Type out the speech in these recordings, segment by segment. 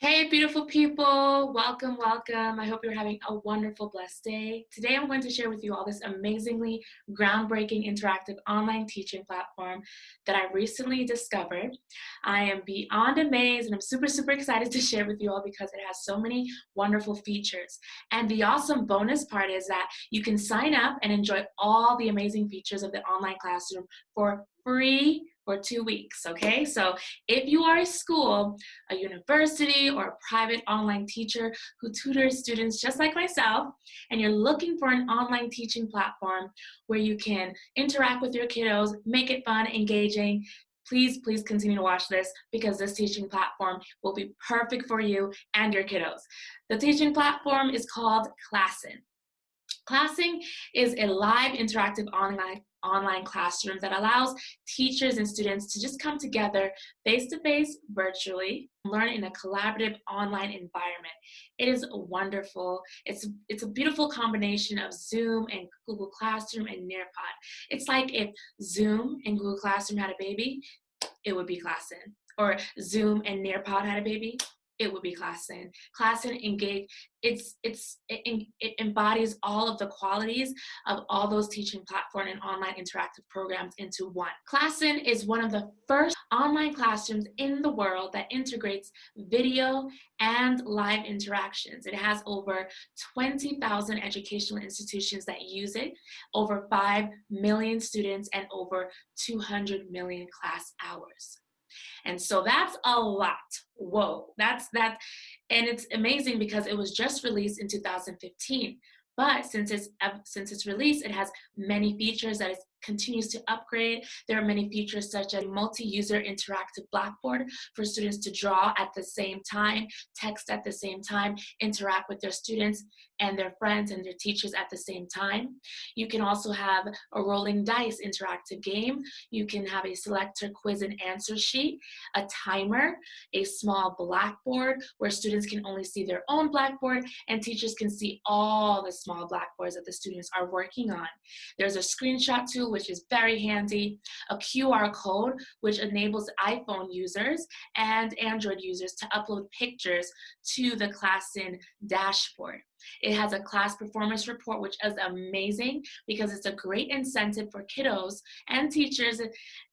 Hey, beautiful people. Welcome, welcome. I hope you're having a wonderful, blessed day. Today, I'm going to share with you all this amazingly groundbreaking interactive online teaching platform that I recently discovered. I am beyond amazed and I'm super, super excited to share with you all because it has so many wonderful features. And the awesome bonus part is that you can sign up and enjoy all the amazing features of the online classroom for free for 2 weeks, okay? So if you are a school, a university, or a private online teacher who tutors students just like myself, and you're looking for an online teaching platform where you can interact with your kiddos, make it fun, engaging, please continue to watch this because this teaching platform will be perfect for you and your kiddos. The teaching platform is called Classin. Classin is a live interactive online classroom that allows teachers and students to just come together face-to-face virtually, learn in a collaborative online environment. It is wonderful. It's a beautiful combination of Zoom and Google Classroom and Nearpod. It's like if Zoom and Google Classroom had a baby, it would be Classin. Or Zoom and Nearpod had a baby, it would be Classin. Classin engage. It embodies all of the qualities of all those teaching platform and online interactive programs into one. Classin is one of the first online classrooms in the world that integrates video and live interactions. It has over 20,000 educational institutions that use it, over 5 million students, and over 200 million class hours. And so that's a lot. Whoa, that's that. And it's amazing because it was just released in 2015. But since its release, it has many features that it continues to upgrade. There are many features such as multi-user interactive blackboard for students to draw at the same time, text at the same time, interact with their students and their friends and their teachers at the same time. You can also have a rolling dice interactive game. You can have a selector quiz and answer sheet, a timer, a small blackboard where students can only see their own blackboard and teachers can see all the small blackboards that the students are working on. There's a screenshot tool, which is very handy, a QR code, which enables iPhone users and Android users to upload pictures to the Classin dashboard. It has a class performance report, which is amazing because it's a great incentive for kiddos and teachers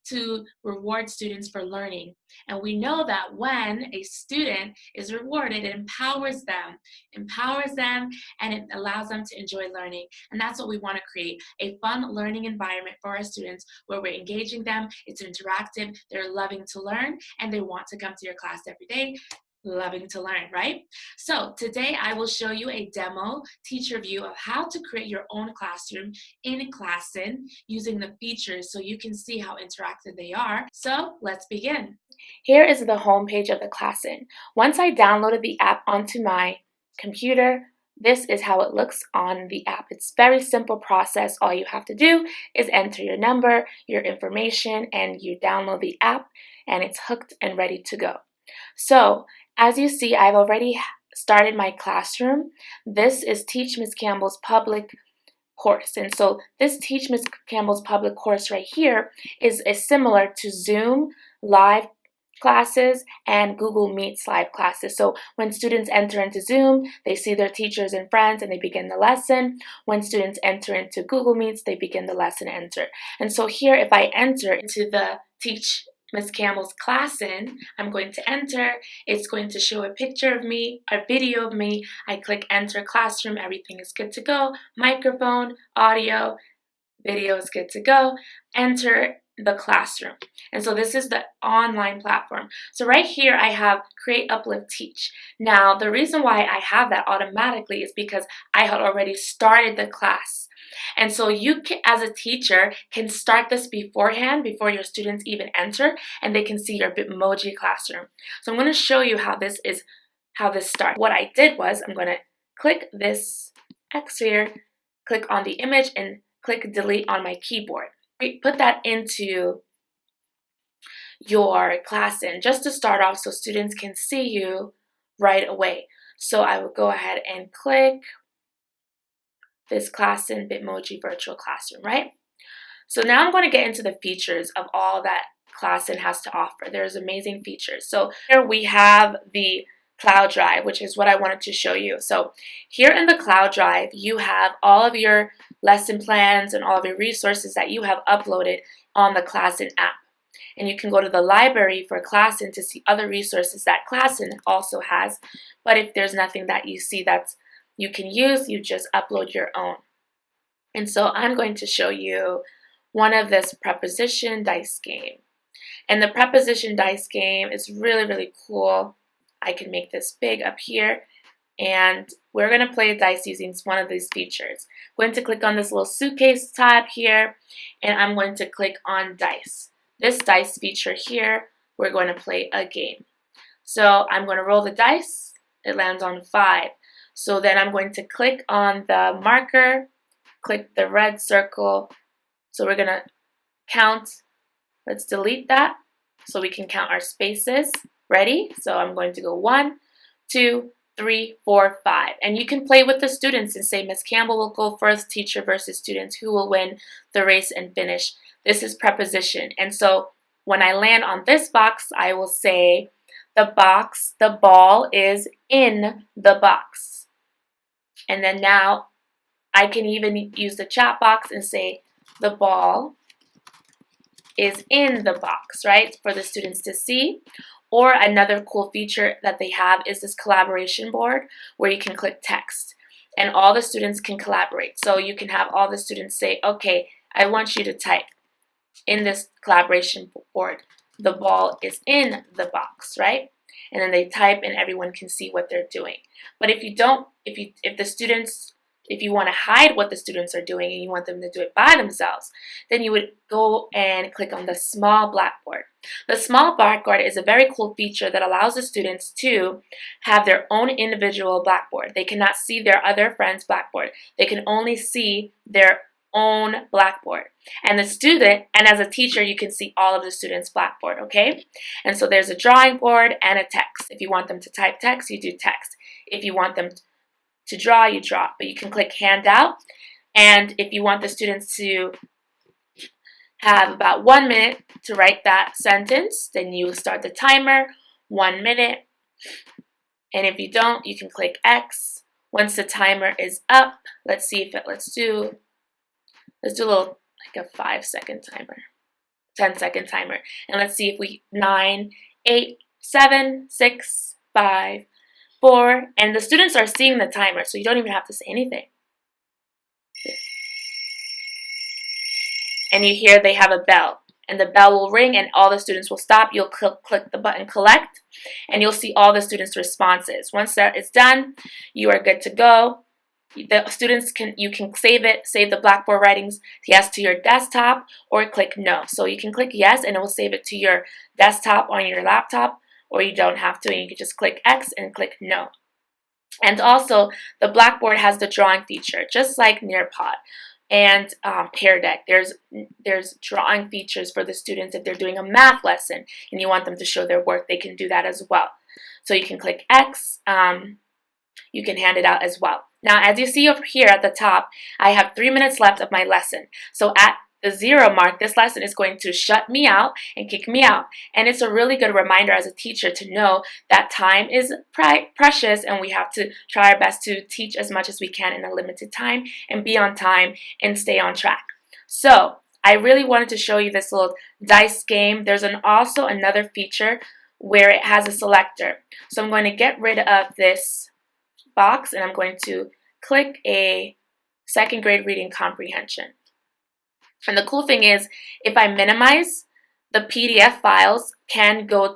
to reward students for learning. And we know that when a student is rewarded, it empowers them, and it allows them to enjoy learning. And that's what we want to create, a fun learning environment for our students where we're engaging them, it's interactive, they're loving to learn, and they want to come to your class every day, loving to learn, right? So today I will show you a demo teacher view of how to create your own classroom in Classin using the features so you can see how interactive they are. So let's begin. Here is the home page of the Classin. Once I downloaded the app onto my computer, this is how it looks on the app. It's a very simple process. All you have to do is enter your number, your information, and you download the app, and it's hooked and ready to go. So, as you see, I've already started my classroom. This is Teach Ms. Campbell's public course. And so this Teach Ms. Campbell's public course right here is similar to Zoom live classes and Google Meets live classes. So when students enter into Zoom, they see their teachers and friends and they begin the lesson. When students enter into Google Meets, they begin the lesson enter. And so here, if I enter into the Teach Ms. Campbell's Classin, I'm going to enter. It's going to show a picture of me, a video of me. I click enter classroom, everything is good to go. Microphone, audio, video is good to go. Enter the classroom. And so this is the online platform. So right here I have create, uplift, teach. Now the reason why I have that automatically is because I had already started the class. And so you can, as a teacher, can start this beforehand, before your students even enter, and they can see your Bitmoji classroom. So I'm going to show you how this starts. What I did was I'm going to click this X here, click on the image, and click delete on my keyboard. Put that into your Classin just to start off so students can see you right away. So I will go ahead and click this Classin Bitmoji virtual classroom, right? So now I'm going to get into the features of all that Classin has to offer. There's amazing features. So here we have the Cloud Drive, which is what I wanted to show you. So here in the Cloud Drive, you have all of your lesson plans and all of your resources that you have uploaded on the Classin app. And you can go to the library for Classin to see other resources that Classin also has. But if there's nothing that you see that you can use, you just upload your own. And so I'm going to show you one of this preposition dice game. And the preposition dice game is really, really cool. I can make this big up here. And we're going to play dice using one of these features. I'm going to click on this little suitcase tab here, and I'm going to click on dice. This dice feature here, we're going to play a game. So I'm going to roll the dice. It lands on 5. So then I'm going to click on the marker, click the red circle. So we're going to count. Let's delete that so we can count our spaces. Ready? So I'm going to go 1, 2, 3, 4, 5. And you can play with the students and say, Miss Campbell will go first, teacher versus students. Who will win the race and finish? This is preposition. And so when I land on this box, I will say, the ball is in the box. And then now I can even use the chat box and say, the ball is in the box, right? For the students to see. Or another cool feature that they have is this collaboration board where you can click text and all the students can collaborate. So you can have all the students say, okay, I want you to type in this collaboration board, the ball is in the box, right? And then they type and everyone can see what they're doing. But if you don't, if you want to hide what the students are doing and you want them to do it by themselves, then you would go and click on the small blackboard. The small blackboard is a very cool feature that allows the students to have their own individual blackboard. They cannot see their other friends' blackboard. They can only see their own blackboard. And the student, and as a teacher, you can see all of the students' blackboard, okay? And so there's a drawing board and a text. If you want them to type text, you do text. If you want them to draw, you draw. But you can click handout. And if you want the students to have about 1 minute to write that sentence, then you start the timer, 1 minute. And if you don't, you can click X. Once the timer is up, let's see if it, let's do a little, like a 5-second timer, 10-second timer. And let's see if we, 9, 8, 7, 6, 5, 4, and the students are seeing the timer, so you don't even have to say anything. And you hear they have a bell, and the bell will ring and all the students will stop. You'll click the button collect, and you'll see all the students' responses. Once that is done, you are good to go. The students you can save the Blackboard writings yes to your desktop or click no. So you can click yes and it will save it to your desktop on your laptop, or you don't have to and you can just click X and click no. And also the Blackboard has the drawing feature just like Nearpod and Pear Deck. There's drawing features for the students. If they're doing a math lesson and you want them to show their work, they can do that as well. So you can click X. You can hand it out as well. Now, as you see over here at the top, I have 3 minutes left of my lesson. So at the 0 mark, this lesson is going to shut me out and kick me out. And it's a really good reminder as a teacher to know that time is precious and we have to try our best to teach as much as we can in a limited time and be on time and stay on track. So I really wanted to show you this little dice game. There's also another feature where it has a selector. So I'm going to get rid of this box and I'm going to click a second grade reading comprehension. And the cool thing is if I minimize, the PDF files can go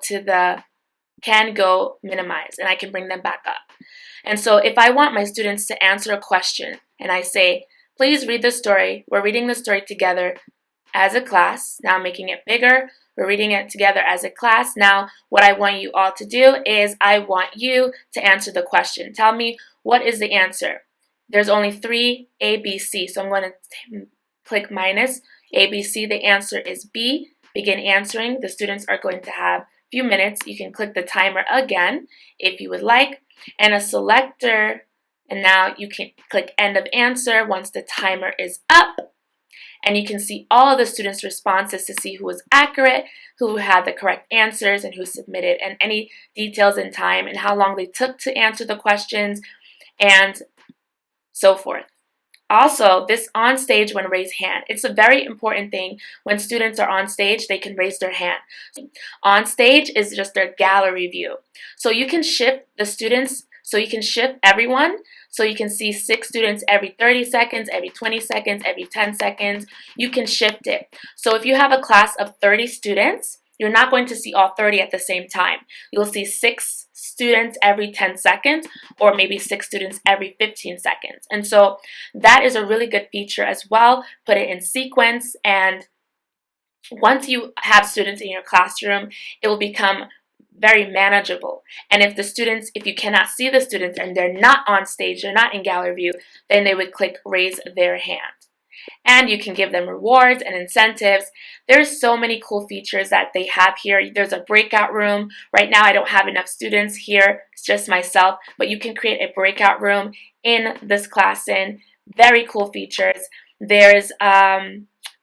minimize and I can bring them back up. And so if I want my students to answer a question and I say, please read the story, we're reading the story together as a class, now I'm making it bigger, we're reading it together as a class. Now, what I want you all to do is I want you to answer the question. Tell me, what is the answer? There's only 3, A, B, C. So I'm going to click minus A, B, C. The answer is B. Begin answering. The students are going to have a few minutes. You can click the timer again if you would like. And a selector. And now you can click end of answer once the timer is up. and you can see all of the students' responses to see who was accurate, who had the correct answers, and who submitted, and any details in time and how long they took to answer the questions, and so forth. Also, this on stage when raise hand. It's a very important thing. When students are on stage, they can raise their hand. On stage is just their gallery view. So you can shift the students, so you can shift everyone, so you can see 6 students every 30 seconds, every 20 seconds, every 10 seconds. You can shift it. So if you have a class of 30 students, you're not going to see all 30 at the same time. You'll see 6 students every 10 seconds, or maybe 6 students every 15 seconds. And so that is a really good feature as well. Put it in sequence, and once you have students in your classroom, it will become very manageable. And if you cannot see the students and they're not on stage, they're not in gallery view, then they would click raise their hand. And you can give them rewards and incentives. There's so many cool features that they have here. There's a breakout room. Right now I don't have enough students here. It's just myself. But you can create a breakout room in this Classin. Very cool features. There's a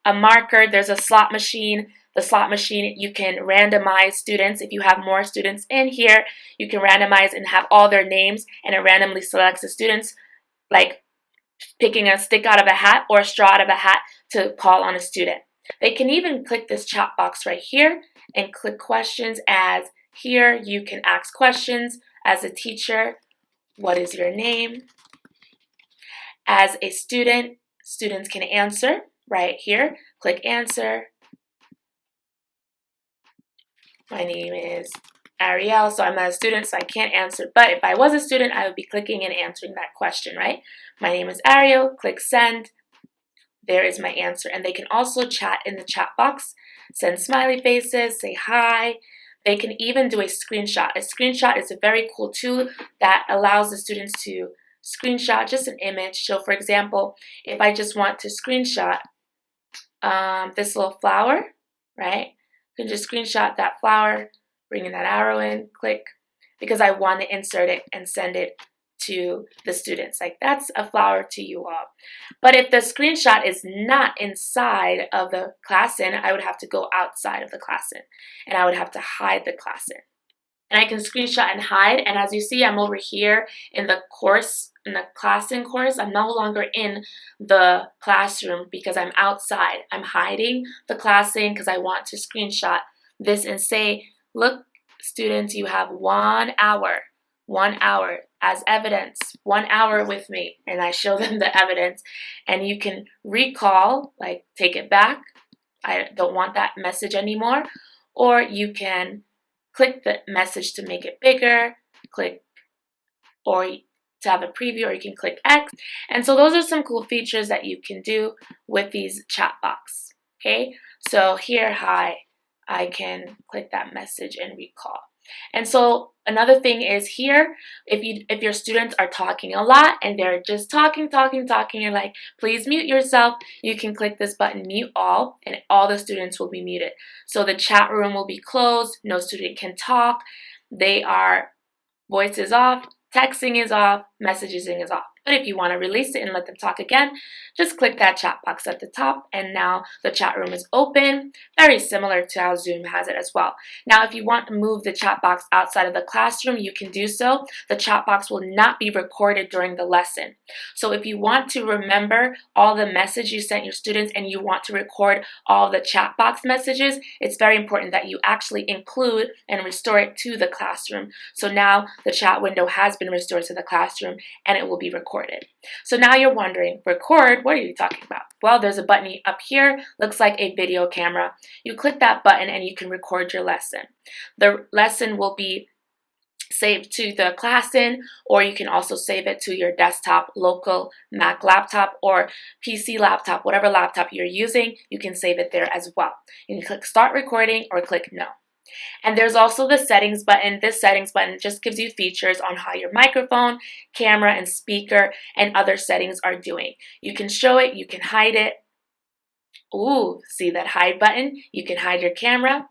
marker. There's a slot machine. The slot machine, you can randomize students. If you have more students in here, you can randomize and have all their names, and it randomly selects the students, like picking a stick out of a hat or a straw out of a hat to call on a student. They can even click this chat box right here and click questions. As here you can ask questions as a teacher. What is your name? As a student, students can answer right here. Click answer. My name is Ariel, so I'm not a student, so I can't answer. But if I was a student, I would be clicking and answering that question, right? My name is Ariel, click send. There is my answer. And they can also chat in the chat box, send smiley faces, say hi. They can even do a screenshot. A screenshot is a very cool tool that allows the students to screenshot just an image. So for example, if I just want to screenshot this little flower, right? You can just screenshot that flower, bring in that arrow in, click, because I want to insert it and send it to the students. Like, that's a flower to you all. But if the screenshot is not inside of the Classin, I would have to go outside of the Classin, and I would have to hide the Classin. And I can screenshot and hide, and as you see, I'm over here in the course, in the Classin course. I'm no longer in the classroom because I'm outside. I'm hiding the Classin because I want to screenshot this and say, look, students, you have 1 hour as evidence, 1 hour with me, and I show them the evidence, and you can recall, like take it back, I don't want that message anymore, or you can click the message to make it bigger, click, or to have a preview, or you can click X. And so those are some cool features that you can do with these chat box. Okay, so here, hi, I can click that message and recall. And so another thing is here, if your students are talking a lot and they're just talking, and like, please mute yourself, you can click this button, mute all, and all the students will be muted. So the chat room will be closed, no student can talk, voice is off, texting is off, messaging is off. But if you want to release it and let them talk again, just click that chat box at the top, and now the chat room is open, very similar to how Zoom has it as well. Now, if you want to move the chat box outside of the classroom, you can do so. The chat box will not be recorded during the lesson. So if you want to remember all the message you sent your students and you want to record all the chat box messages, it's very important that you actually include and restore it to the classroom. So now the chat window has been restored to the classroom and it will be recorded. So now you're wondering, record, what are you talking about? Well, there's a button up here, looks like a video camera. You click that button and you can record your lesson. The lesson will be saved to the Classin, or you can also save it to your desktop, local Mac laptop, or PC laptop, whatever laptop you're using, you can save it there as well. You can click start recording or click no. And there's also the settings button. This settings button just gives you features on how your microphone, camera, and speaker and other settings are doing. You can show it, you can hide it. Ooh, see that hide button? You can hide your camera,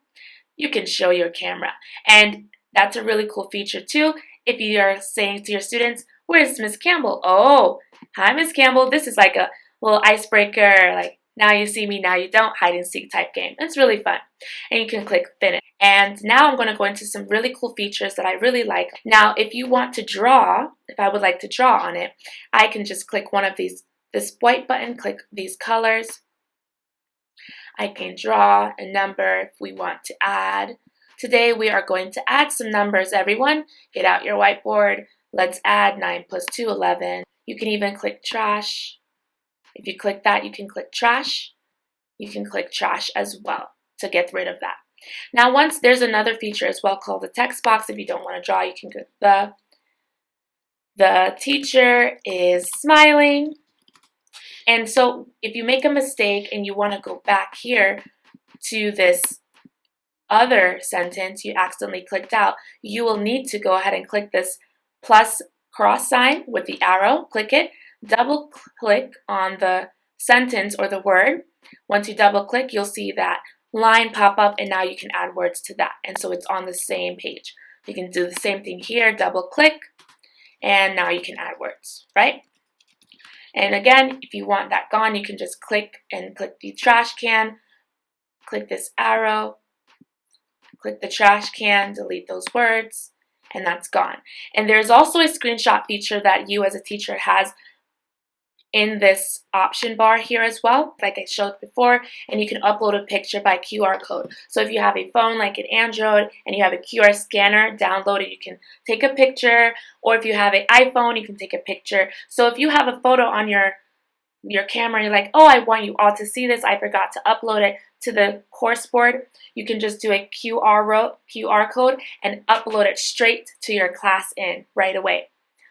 you can show your camera. And that's a really cool feature too. If you are saying to your students, where's Miss Campbell? Oh, hi Miss Campbell. This is like a little icebreaker, like, now you see me, now you don't, hide and seek type game. It's really fun. And you can click finish. And now I'm going to go into some really cool features that I really like. Now, if you want to draw, if I would like to draw on it, I can just click one of these, this white button, click these colors. I can draw a number if we want to add. Today we are going to add some numbers, everyone. Get out your whiteboard. Let's add 9 plus 2, 11. You can even click trash. If you click that, you can click trash. You can click trash as well to get rid of that. Now, once there's another feature as well called the text box. If you don't want to draw, you can click the teacher is smiling. And so if you make a mistake and you want to go back here to this other sentence you accidentally clicked out, you will need to go ahead and click this plus cross sign with the arrow. Click it, double click on the sentence or the word. Once you double click, you'll see that line pop up, and now you can add words to that. And so it's on the same page. You can do the same thing here, double click, and now you can add words, right? And again, if you want that gone, you can just click the trash can, click this arrow, click the trash can, delete those words, and that's gone. And there's also a screenshot feature that you as a teacher has in this option bar here as well, like I showed before, and you can upload a picture by QR code. So if you have a phone like an Android and you have a QR scanner downloaded, you can take a picture, or if you have an iPhone, you can take a picture. So if you have a photo on your camera, you're like, oh, I want you all to see this, I forgot to upload it to the course board, you can just do a QR code and upload it straight to your Clas-in right away.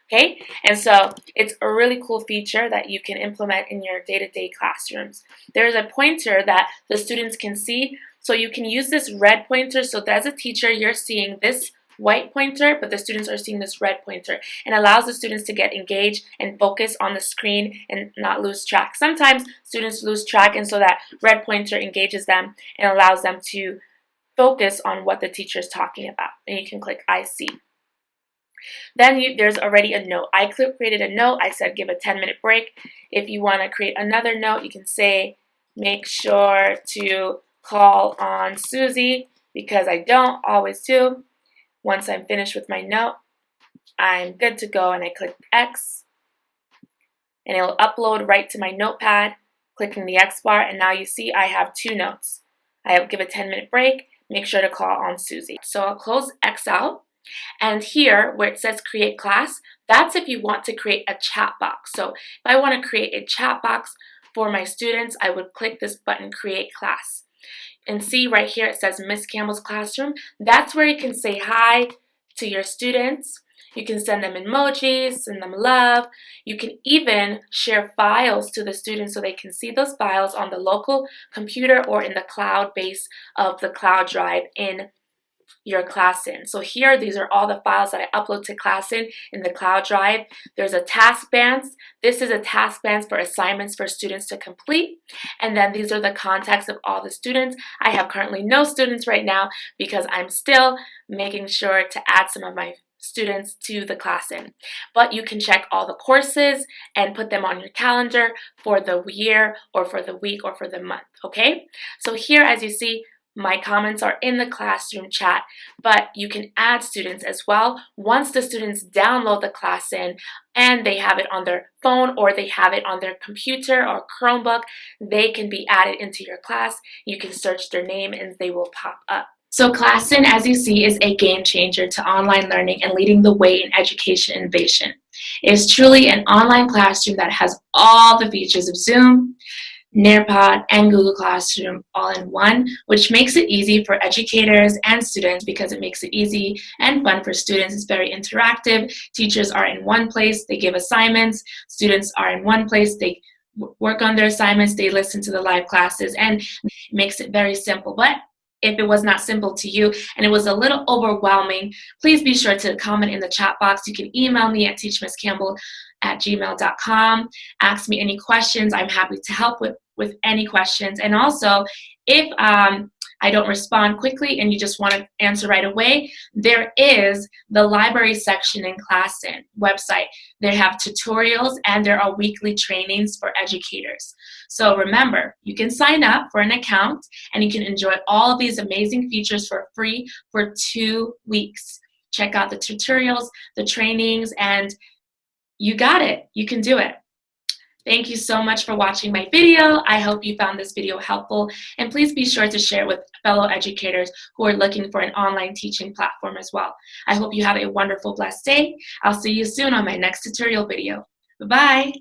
Okay, and so it's a really cool feature that you can implement in your day-to-day classrooms. There's a pointer that the students can see, so you can use this red pointer. So as a teacher, you're seeing this white pointer, but the students are seeing this red pointer, and allows the students to get engaged and focus on the screen and not lose track. Sometimes students lose track, and so that red pointer engages them and allows them to focus on what the teacher is talking about. And you can click I see. Then there's already a note. I created a note. I said give a 10-minute break. If you want to create another note, you can say make sure to call on Susie, because I don't always do. Once I'm finished with my note, I'm good to go, and I click X, and it will upload right to my notepad, clicking the X bar, and now you see I have 2 notes. I give a 10-minute break, make sure to call on Susie. So I'll close X out. And here where it says create class, that's if you want to create a chat box. So if I want to create a chat box for my students, I would click this button, create class. And see right here it says Miss Campbell's Classroom. That's where you can say hi to your students. You can send them emojis, send them love. You can even share files to the students so they can see those files on the local computer or in the cloud base of the cloud drive in your Classin. So here, these are all the files that I upload to Classin in the cloud drive. There's a task bands. This is a task bands for assignments for students to complete. And then these are the contacts of all the students. I have currently no students right now because I'm still making sure to add some of my students to the Classin. But you can check all the courses and put them on your calendar for the year or for the week or for the month, okay? So here, as you see, my comments are in the classroom chat, but you can add students as well. Once the students download the Classin and they have it on their phone or they have it on their computer or Chromebook, they can be added into your class. You can search their name and they will pop up. So Classin, as you see, is a game changer to online learning and leading the way in education innovation. It is truly an online classroom that has all the features of Zoom, Nearpod, and Google Classroom all in one, which makes it easy for educators and students because it makes it easy and fun for students. It's very interactive. Teachers are in one place, they give assignments. Students are in one place, they work on their assignments, they listen to the live classes, and it makes it very simple. But if it was not simple to you and it was a little overwhelming, please be sure to comment in the chat box. You can email me at teachmisscampbell@gmail.com. Ask me any questions. I'm happy to help with any questions. And also, if I don't respond quickly and you just want to answer right away, there is the library section in Classin website. They have tutorials and there are weekly trainings for educators. So remember, you can sign up for an account and you can enjoy all of these amazing features for free for 2 weeks. Check out the tutorials, the trainings, and you got it. You can do it. Thank you so much for watching my video. I hope you found this video helpful, and please be sure to share with fellow educators who are looking for an online teaching platform as well. I hope you have a wonderful, blessed day. I'll see you soon on my next tutorial video. Bye-bye.